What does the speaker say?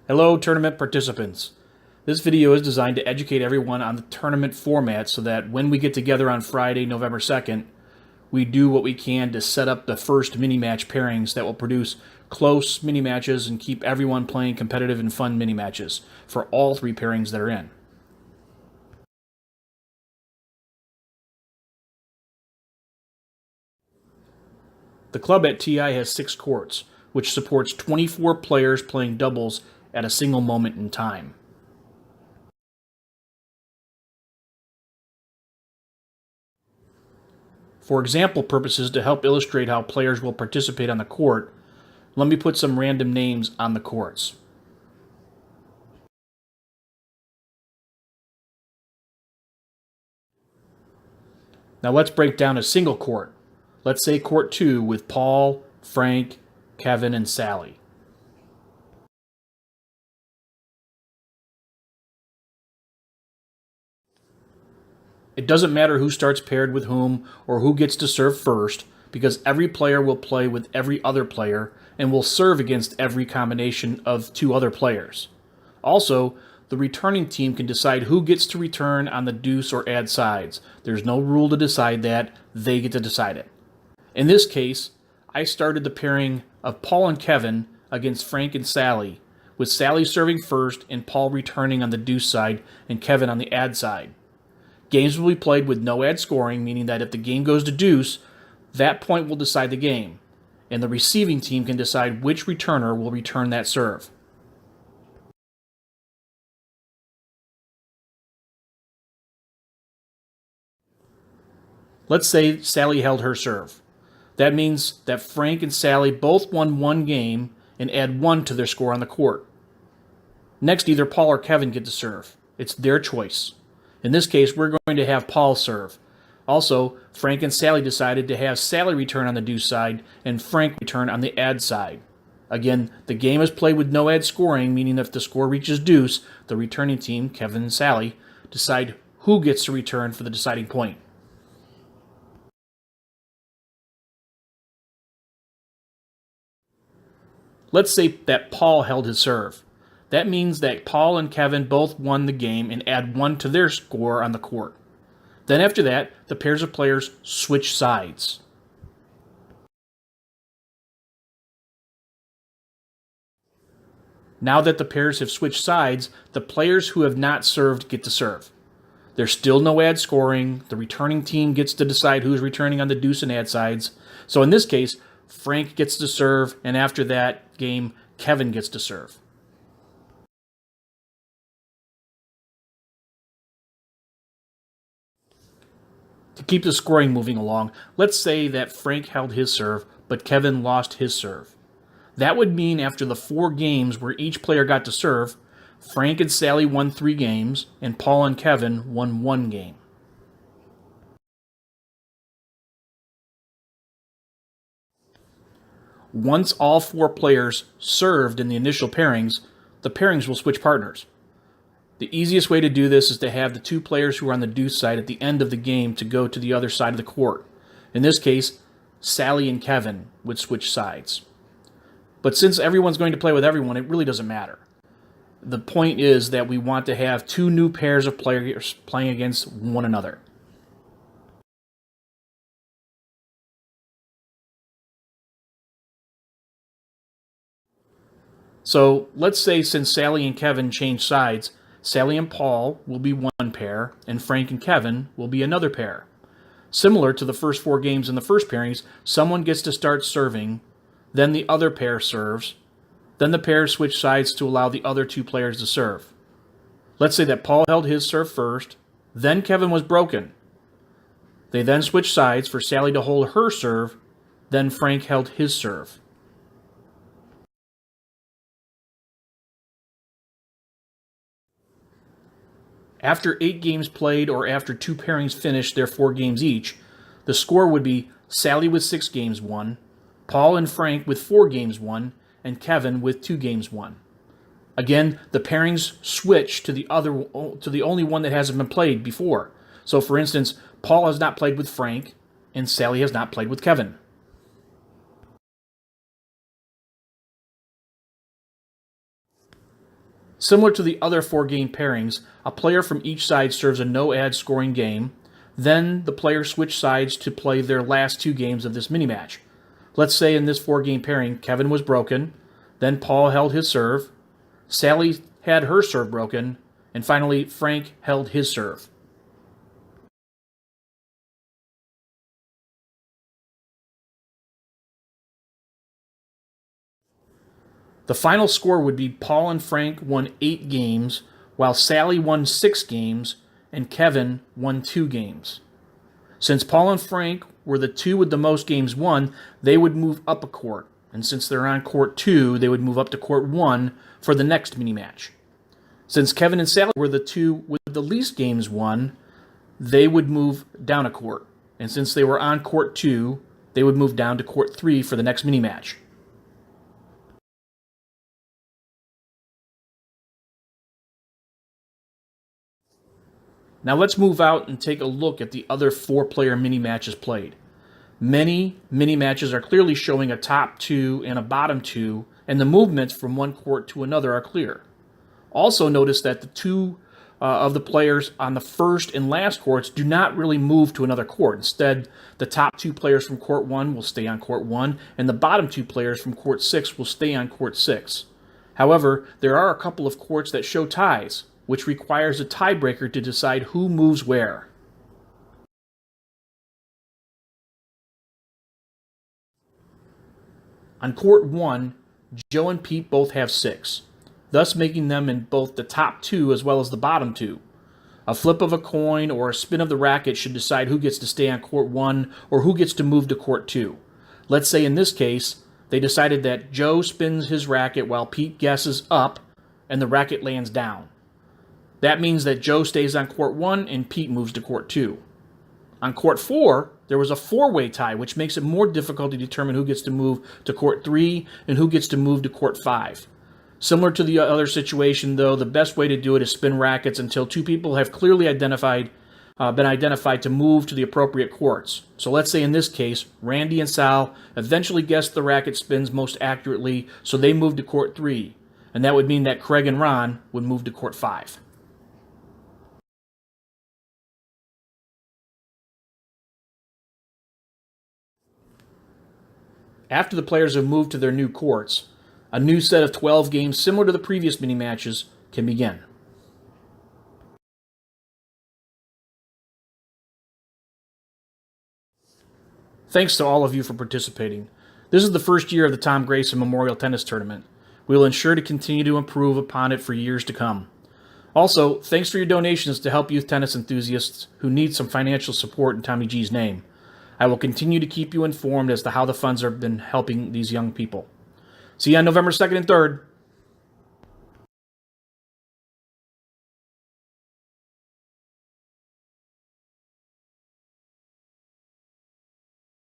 Hello, tournament participants. This video is designed to educate everyone on the tournament format so that when we get together on Friday, November 2nd, we do what we can to set up the first mini-match pairings that will produce close mini-matches and keep everyone playing competitive and fun mini-matches for all three pairings that are in. The club at TI has 6 courts, which supports 24 players playing doubles at a single moment in time. For example purposes, to help illustrate how players will participate on the court, let me put some random names on the courts. Now let's break down a single court. Let's say court 2 with Paul, Frank, Kevin, and Sally. It doesn't matter who starts paired with whom or who gets to serve first, because every player will play with every other player and will serve against every combination of 2 other players. Also, the returning team can decide who gets to return on the deuce or add sides. There's no rule to decide that, they get to decide it. In this case, I started the pairing of Paul and Kevin against Frank and Sally, with Sally serving first and Paul returning on the deuce side and Kevin on the add side. Games will be played with no add scoring, meaning that if the game goes to deuce, that point will decide the game, and the receiving team can decide which returner will return that serve. Let's say Sally held her serve. That means that Frank and Sally both won 1 game and add 1 to their score on the court. Next, either Paul or Kevin get to serve. It's their choice. In this case, we're going to have Paul serve. Also, Frank and Sally decided to have Sally return on the deuce side and Frank return on the add side. Again, the game is played with no add scoring, meaning if the score reaches deuce, the returning team, Kevin and Sally, decide who gets to return for the deciding point. Let's say that Paul held his serve. That means that Paul and Kevin both won the game and add 1 to their score on the court. Then after that, the pairs of players switch sides. Now that the pairs have switched sides, the players who have not served get to serve. There's still no add scoring. The returning team gets to decide who's returning on the deuce and add sides. So in this case, Frank gets to serve, and after that game, Kevin gets to serve. To keep the scoring moving along, let's say that Frank held his serve, but Kevin lost his serve. That would mean after the 4 games where each player got to serve, Frank and Sally won 3 games, and Paul and Kevin won 1 game. Once all 4 players served in the initial pairings, the pairings will switch partners. The easiest way to do this is to have the 2 players who are on the deuce side at the end of the game to go to the other side of the court. In this case, Sally and Kevin would switch sides. But since everyone's going to play with everyone, it really doesn't matter. The point is that we want to have 2 new pairs of players playing against one another. So let's say since Sally and Kevin change sides, Sally and Paul will be 1 pair, and Frank and Kevin will be another pair. Similar to the first 4 games in the first pairings, someone gets to start serving, then the other pair serves, then the pairs switch sides to allow the other 2 players to serve. Let's say that Paul held his serve first, then Kevin was broken. They then switched sides for Sally to hold her serve, then Frank held his serve. After 8 games played, or after 2 pairings finished their 4 games each, the score would be Sally with 6 games won, Paul and Frank with 4 games won, and Kevin with 2 games won. Again, the pairings switch to the only one that hasn't been played before. So for instance, Paul has not played with Frank, and Sally has not played with Kevin. Similar to the other 4-game pairings, a player from each side serves a no-ad scoring game. Then the players switch sides to play their last 2 games of this mini-match. Let's say in this 4-game pairing, Kevin was broken, then Paul held his serve, Sally had her serve broken, and finally Frank held his serve. The final score would be Paul and Frank won 8 games, while Sally won 6 games, and Kevin won 2 games. Since Paul and Frank were the 2 with the most games won, they would move up a court. And since they're on court 2, they would move up to court 1 for the next mini-match. Since Kevin and Sally were the 2 with the least games won, they would move down a court. And since they were on court 2, they would move down to court 3 for the next mini-match. Now let's move out and take a look at the other 4-player mini-matches played. Many mini-matches are clearly showing a top 2 and a bottom 2, and the movements from one court to another are clear. Also notice that the 2 of the players on the first and last courts do not really move to another court. Instead, the top 2 players from court 1 will stay on court 1, and the bottom 2 players from court 6 will stay on court 6. However, there are a couple of courts that show ties, which requires a tiebreaker to decide who moves where. On court 1, Joe and Pete both have 6, thus making them in both the top 2 as well as the bottom 2. A flip of a coin or a spin of the racket should decide who gets to stay on court 1 or who gets to move to court 2. Let's say in this case, they decided that Joe spins his racket while Pete guesses up and the racket lands down. That means that Joe stays on court 1 and Pete moves to court 2. On court 4, there was a 4-way tie, which makes it more difficult to determine who gets to move to court 3 and who gets to move to court 5. Similar to the other situation, though, the best way to do it is spin rackets until 2 people have clearly been identified to move to the appropriate courts. So let's say in this case, Randy and Sal eventually guessed the racket spins most accurately, so they moved to court 3. And that would mean that Craig and Ron would move to court 5. After the players have moved to their new courts, a new set of 12 games similar to the previous mini-matches can begin. Thanks to all of you for participating. This is the first year of the Tom Grayson Memorial Tennis Tournament. We will ensure to continue to improve upon it for years to come. Also, thanks for your donations to help youth tennis enthusiasts who need some financial support in Tommy G's name. I will continue to keep you informed as to how the funds have been helping these young people. See you on November 2nd and 3rd.